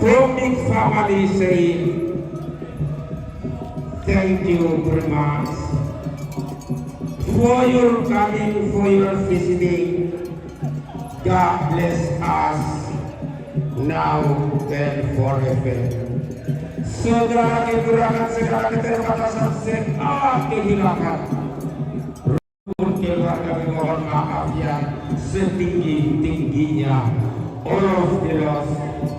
big family saying, thank you very much for your coming, for your visiting. God bless us now and forever. Saudara kekurangan segala keterbatasan segala kehilangan. Keluarga mohon maaf yang setinggi-tingginya. All of the loss,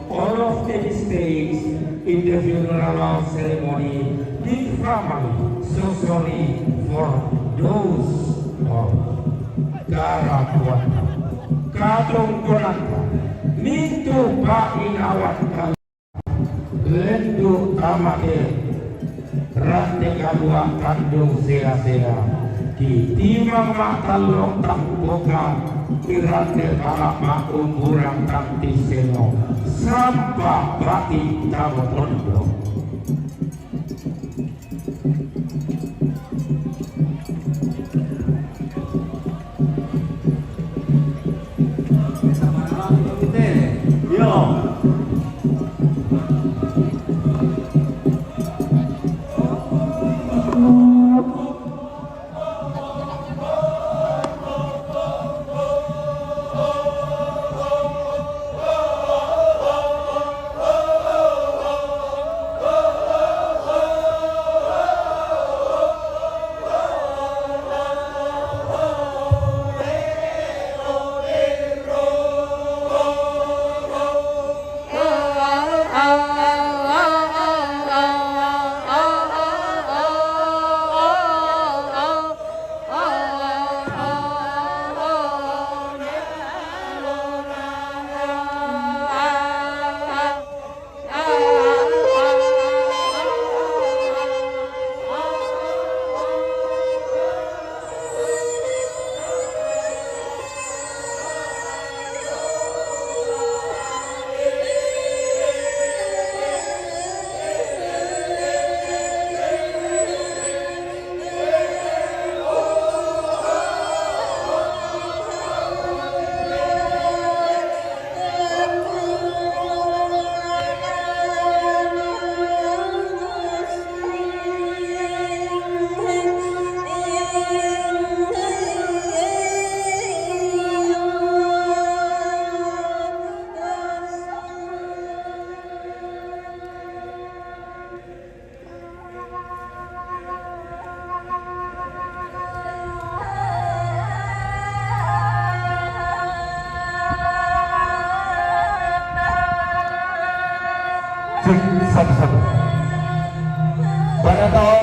all of the mistakes in the funeral ceremony, big family, so sorry for those of Karakuan. Katong Kuranta, mintu painawat kali, lendu amake, rante kadua kandung sela-sela, di timang matalong tampoka, irante kalapa umurang kantiseno, sampah bati tabotondo. Satu-satu. Pada tahu